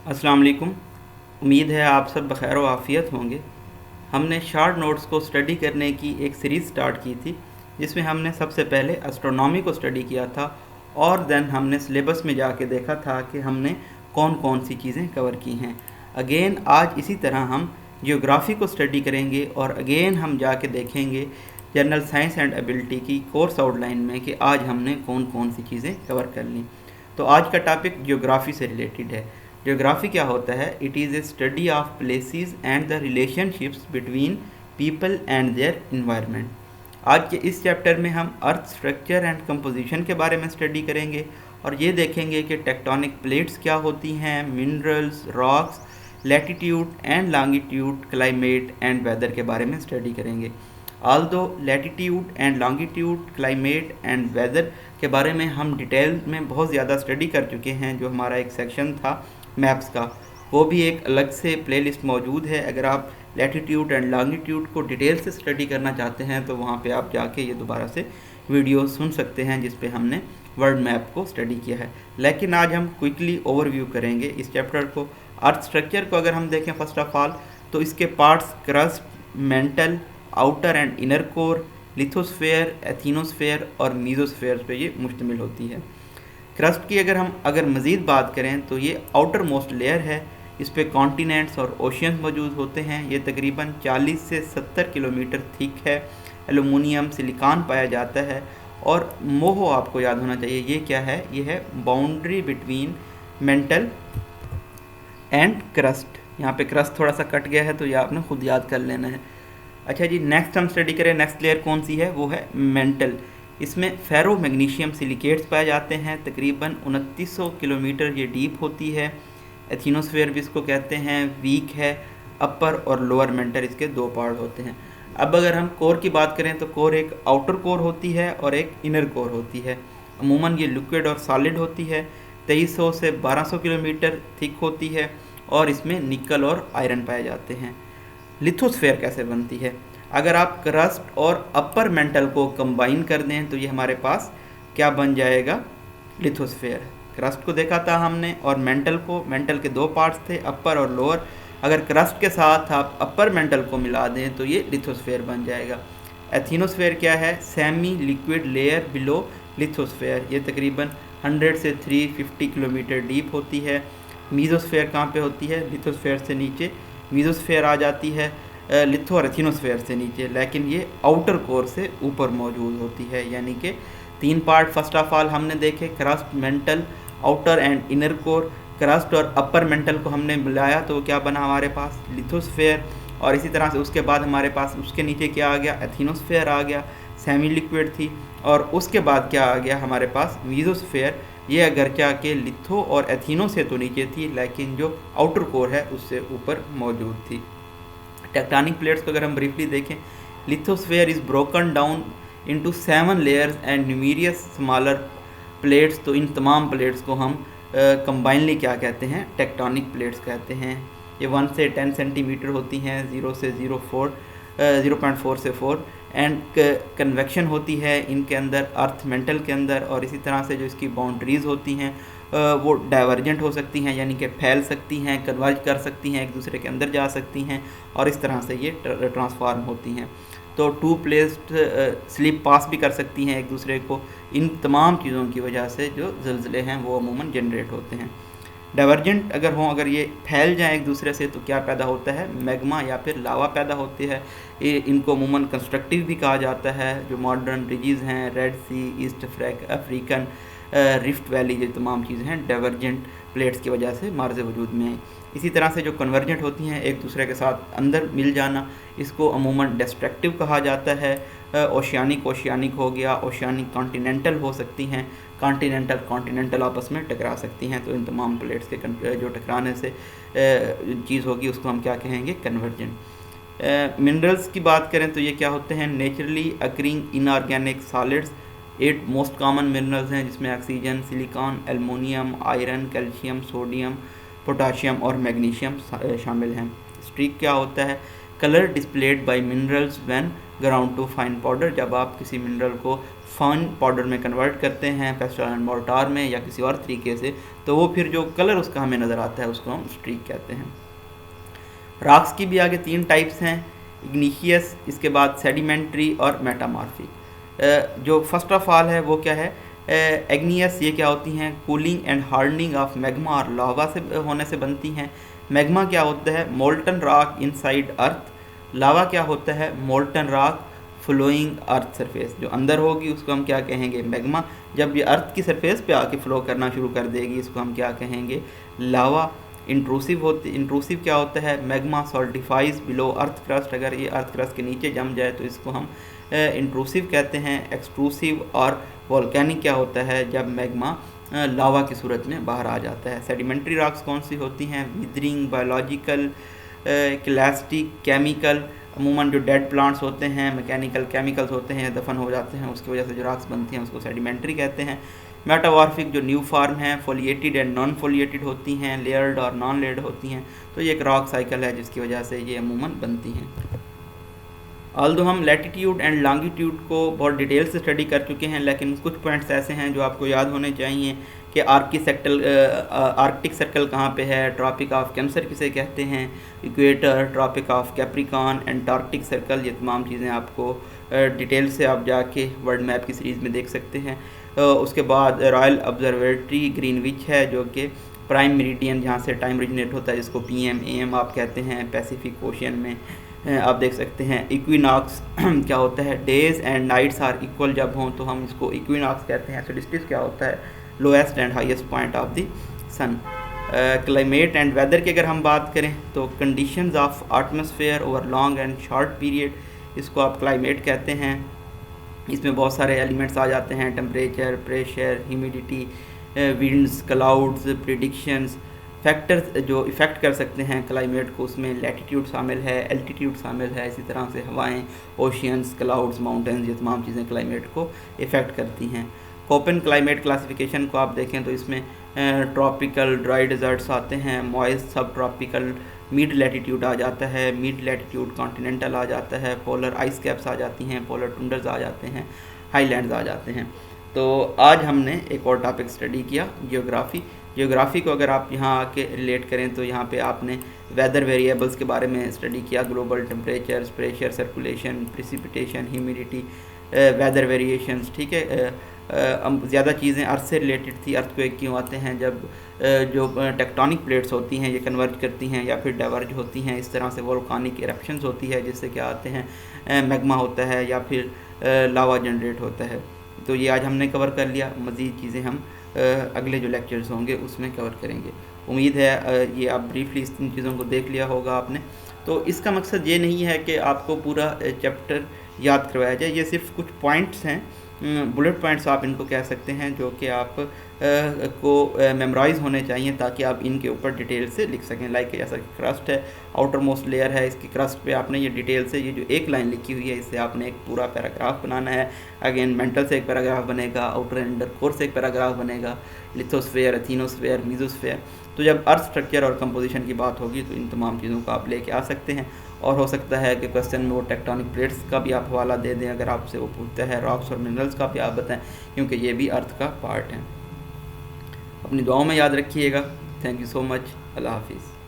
अस्सलाम वालेकुम। उम्मीद है आप सब बखैर व आफ़ियत होंगे। हमने शार्ट नोट्स को स्टडी करने की एक सीरीज़ स्टार्ट की थी, जिसमें हमने सबसे पहले एस्ट्रोनॉमी को स्टडी किया था और देन हमने सिलेबस में जाके देखा था कि हमने कौन कौन सी चीज़ें कवर की हैं। अगेन आज इसी तरह हम जियोग्राफ़ी को स्टडी करेंगे और अगेन हम जाके देखेंगे जनरल साइंस एंड एबिलिटी की कोर्स आउटलाइन में कि आज हमने कौन कौन सी चीज़ें कवर कर ली। तो आज का टॉपिक जियोग्राफ़ी से रिलेटेड है। जियोग्राफी क्या होता है? It is a study of places and the relationships between people and their environment. आज के इस चैप्टर में हम अर्थ स्ट्रक्चर एंड कंपोजिशन के बारे में स्टडी करेंगे और ये देखेंगे कि टेक्टोनिक प्लेट्स क्या होती हैं, minerals, rocks, latitude and longitude, climate and weather के बारे में स्टडी करेंगे। Although latitude and longitude, climate and weather के बारे में हम डिटेल में बहुत ज़्यादा स्टडी कर चुके हैं। जो हमारा एक सेक्शन था मैप्स का, वो भी एक अलग से प्लेलिस्ट मौजूद है। अगर आप लैटिट्यूड एंड लॉन्गिट्यूड को डिटेल से स्टडी करना चाहते हैं तो वहाँ पे आप जाके ये दोबारा से वीडियो सुन सकते हैं जिस पे हमने वर्ल्ड मैप को स्टडी किया है। लेकिन आज हम क्विकली ओवरव्यू करेंगे इस चैप्टर को। अर्थ स्ट्रक्चर को अगर हम देखें फर्स्ट ऑफ ऑल, तो इसके parts crust, mantle, outer and inner core, lithosphere, asthenosphere और मीजोस्फेयर पे ये मुश्तमिल होती है। क्रस्ट की अगर मज़ीद बात करें तो ये आउटर मोस्ट लेयर है। इस पे कॉन्टिनेंट्स और ओशियंस मौजूद होते हैं। ये तकरीबन 40 से 70 किलोमीटर थिक है। एलुमिनियम, सिलिकॉन पाया जाता है। और मोहो आपको याद होना चाहिए, ये क्या है? ये है boundary between mental and crust. यहाँ पे क्रस्ट थोड़ा सा कट गया है तो ये आपने खुद याद कर लेना है। अच्छा जी, नेक्स्ट हम स्टडी करें, नेक्स्ट लेयर कौन सी है? वो है मेंटल। इसमें फेरो मैग्नीशियम सिलिकेट्स पाए जाते हैं। तकरीबन 2900 किलोमीटर ये डीप होती है। एथिनोस्फेयर भी इसको कहते हैं, वीक है। अपर और लोअर मेंटल इसके दो पार्ट होते हैं। अब अगर हम कोर की बात करें तो कोर एक आउटर कोर होती है और एक इनर कोर होती है। अमूमन ये लिक्विड और सॉलिड होती है। 2300 से 1200 किलोमीटर थिक होती है और इसमें निकल और आयरन पाए जाते हैं। लिथोस्फेयर कैसे बनती है? अगर आप क्रस्ट और अपर मेंटल को कंबाइन कर दें तो ये हमारे पास क्या बन जाएगा? लिथोस्फेयर। क्रस्ट को देखा था हमने और मेंटल को। मेंटल के दो पार्ट्स थे, अपर और लोअर। अगर क्रस्ट के साथ आप अपर मेंटल को मिला दें तो ये लिथोस्फेयर बन जाएगा। एथिनोस्फेयर क्या है? Semi liquid layer below lithosphere. ये तकरीबन 100 से 350 किलोमीटर डीप होती है। मीजोस्फेयर कहाँ पे होती है? लिथोस्फेयर से नीचे। मीजोस्फेयर आ जाती है लिथो और एथिनोस्फेयर से नीचे, लेकिन ये आउटर कोर से ऊपर मौजूद होती है। यानी कि तीन पार्ट फर्स्ट ऑफ ऑल हमने देखे, crust, mantle, outer and inner core. Crust और अपर मेंटल को हमने मिलाया तो क्या बना हमारे पास? लिथोस्फेयर। और इसी तरह से उसके बाद हमारे पास उसके नीचे क्या आ गया? एथिनोस्फेयर आ गया, सेमी लिक्विड थी। और उसके बाद क्या आ गया हमारे पास? मीजोस्फेयर। ये अगर क्या कि लिथो और एथिनो से तो नीचे थी, लेकिन जो आउटर कोर है उससे ऊपर मौजूद थी। टेक्टोनिक प्लेट्स को अगर हम ब्रीफली देखें, lithosphere is broken down into 7 layers and numerous smaller plates. तो इन तमाम प्लेट्स को हम कंबाइनली क्या कहते हैं? टेक्टोनिक प्लेट्स कहते हैं। ये 1 से 10 सेंटीमीटर होती हैं, 0 से 0.4 से 4 एंड कन्वेक्शन होती है इनके अंदर, अर्थ मेंटल के अंदर। और इसी तरह से जो इसकी बाउंड्रीज़ होती हैं वो डाइवर्जेंट हो सकती हैं, यानी कि फैल सकती हैं, कन्वर्ज कर सकती हैं, एक दूसरे के अंदर जा सकती हैं और इस तरह से ये ट्रांसफॉर्म होती हैं। तो टू प्लेस्ड स्लिप पास भी कर सकती हैं एक दूसरे को। इन तमाम चीज़ों की वजह से जो ज़लज़ले हैं वो अमूमन जनरेट होते हैं। डाइवर्जेंट अगर हों, अगर ये फैल जाएँ एक दूसरे से तो क्या पैदा होता है? मैग्मा या फिर लावा पैदा होती है। इनको अमूमन कंस्ट्रक्टिव भी कहा जाता है। जो मॉडर्न रिजीज़ हैं, रेड सी, ईस्ट अफ्रीकन, रिफ्ट वैली, ये तमाम चीज़ें हैं डाइवर्जेंट प्लेट्स की वजह से मार्ज़ वजूद में आई। इसी तरह से जो कन्वर्जेंट होती हैं, एक दूसरे के साथ अंदर मिल जाना, इसको अमूमन डिस्ट्रक्टिव कहा जाता है। ओशियानिक हो गया, ओशियानिक कॉन्टिनेंटल हो सकती हैं, कॉन्टिनेंटल आपस में टकरा सकती हैं। तो इन तमाम प्लेट्स के जो टकराने से चीज़ होगी उसको हम क्या कहेंगे? कन्वर्जेंट। मिनरल्स की बात करें तो ये क्या होते हैं? Naturally occurring inorganic solids. 8 most common minerals हैं जिसमें oxygen, silicon, aluminium, iron, calcium, sodium, potassium और मैग्नीशियम शामिल हैं। स्ट्रीक क्या होता है? Colour displayed by minerals when ground to fine powder, जब आप किसी मिनरल को फाइन पाउडर में कन्वर्ट करते हैं पेस्टल एंड मोर्टार में या किसी और तरीके से, तो वो फिर जो कलर उसका हमें नज़र आता है उसको हम स्ट्रीक कहते हैं। रॉक्स की भी आगे 3 टाइप्स हैं, इग्नीशियस, इसके बाद सेडिमेंट्री और मेटामॉर्फिक। जो फर्स्ट ऑफ ऑल है वो क्या है, एग्नियस, ये क्या होती हैं, cooling and hardening of magma और लावा से होने से बनती हैं। मैग्मा क्या होता है, molten rock inside earth. Lava क्या होता है, molten rock flowing earth surface, जो अंदर होगी उसको हम क्या कहेंगे, मैग्मा। जब ये अर्थ की सरफेस पे आके फ्लो करना शुरू कर देगी इसको हम क्या कहेंगे, लावा। इंट्रूसिव क्या होता है, मैग्मा सॉल्टिफाइज बिलो अर्थ क्रस्ट, अगर ये अर्थ क्रस्ट के नीचे जम जाए तो इसको हम इंट्रूसिव कहते हैं। एक्सट्रूसिव और वोल्केनिक क्या होता है, जब मैग्मा लावा की सूरत में बाहर आ जाता है। सेडिमेंट्री रॉक्स कौन सी होती हैं, विदरिंग, बायोलॉजिकल, क्लास्टिक, केमिकल। अमूमन जो डेड प्लांट्स होते हैं, मैकेनिकल केमिकल्स होते हैं, दफन हो जाते हैं, उसकी वजह से जो रॉक्स बनती हैं उसको सेडिमेंट्री कहते हैं। मेटामॉर्फिक जो न्यू फॉर्म है, फोलिएटेड एंड नॉन फोलिएटेड होती हैं, लेयर्ड और नॉन लेयर्ड होती हैं। तो ये एक रॉक साइकिल है जिसकी वजह से ये अमूमन बनती हैं। ऑल्दो हम लैटिट्यूड एंड लॉन्गिट्यूड को बहुत डिटेल से स्टडी कर चुके हैं, लेकिन कुछ पॉइंट्स ऐसे हैं जो आपको याद होने चाहिए कि आर्कटिक सर्कल कहाँ पे है, ट्रॉपिक ऑफ कैंसर किसे कहते हैं, equator, tropic of Capricorn, Antarctic circle, ये तमाम चीज़ें आपको डिटेल से आप जाके वर्ल्ड मैप की सीरीज़ में देख सकते हैं। उसके बाद रॉयल ऑब्जर्वेटरी ग्रीनविच है जो कि प्राइम मेरिडियन जहाँ से टाइम ओरिजिनेट होता है, जिसको PM AM आप कहते हैं, पैसिफिक ओशियन में आप देख सकते हैं। इक्विनॉक्स क्या होता है, days and nights are equal जब हों तो हम इसको इक्विनॉक्स कहते हैं। सोलिस्टिस क्या होता है, lowest and highest point of the sun. Climate and weather की अगर हम बात करें तो conditions of atmosphere over long and short period, इसको आप क्लाइमेट कहते हैं। इसमें बहुत सारे एलिमेंट्स आ जाते हैं, temperature, pressure, humidity, winds, clouds, predictions. Factors जो इफ़ेक्ट कर सकते हैं क्लाइमेट को, उसमें लैटिट्यूड शामिल है, एल्टीट्यूड शामिल है, इसी तरह से हवाएं, ओशियंस, क्लाउड्स, माउंटेन्स, ये तमाम चीज़ें क्लाइमेट को इफ़ेक्ट करती हैं। कोपेन क्लाइमेट क्लासिफिकेशन को आप देखें तो इसमें ट्रॉपिकल ड्राई डिज़र्ट्स आते हैं, मॉइस्ट सब ट्रॉपिकल मिड लैटिट्यूड आ जाता है, मिड लैटिट्यूड कॉन्टिनेंटल आ जाता है, पोलर आइस कैप्स आ जाती हैं, पोलर टुंडर्स आ जाते हैं, हाईलैंड्स आ जाते हैं। तो आज हमने एक और टॉपिक स्टडी किया, जियोग्राफ़ी को अगर आप यहाँ आके रिलेट करें तो यहाँ पे आपने वेदर वेरिएबल्स के बारे में स्टडी किया, global temperature, pressure, circulation, precipitation, humidity, weather variations, ठीक है। ज़्यादा चीज़ें अर्थ से रिलेटेड थी, अर्थक्वेक क्यों आते हैं, जब जो टेक्टोनिक प्लेट्स होती हैं ये कन्वर्ज करती हैं या फिर डाइवर्ज होती हैं, इस तरह से वोल्कानिक इरप्शंस होती है जिससे क्या आते हैं, मैग्मा होता है या फिर लावा जनरेट होता है। तो ये आज हमने कवर कर लिया, मज़ीद चीज़ें हम अगले जो लेक्चर्स होंगे उसमें कवर करेंगे। उम्मीद है ये आप ब्रीफली इन चीज़ों को देख लिया होगा आपने। तो इसका मकसद ये नहीं है कि आपको पूरा चैप्टर याद करवाया जाए, ये सिर्फ कुछ पॉइंट्स हैं, बुलेट पॉइंट्स आप इनको कह सकते हैं, जो कि आप को मेमोराइज़ होने चाहिए ताकि आप इनके ऊपर डिटेल से लिख सकें। लाइक जैसा कि क्रस्ट है, आउटर मोस्ट लेयर है, इसकी क्रस्ट पे आपने ये डिटेल से, ये जो एक लाइन लिखी हुई है इससे आपने एक पूरा पैराग्राफ बनाना है। अगेन मेंटल से एक पैराग्राफ बनेगा, आउटर एंडर कोर से एक पैराग्राफ बनेगा, लिथोस्फेयर, एथीनोस्फेयर, मीजोस्फेयर। तो जब अर्थ स्ट्रक्चर और कंपोजिशन की बात होगी तो इन तमाम चीज़ों को आप लेके आ सकते हैं। और हो सकता है कि क्वेश्चन में वो टेक्टोनिक प्लेट्स का भी आप हवाला दे दें अगर आपसे वो पूछता है, रॉक्स और मिनरल्स का भी आप बताएं, क्योंकि ये भी अर्थ का पार्ट है। अपनी दुआओं में याद रखिएगा। Thank you so much. अल्लाह हाफिज़।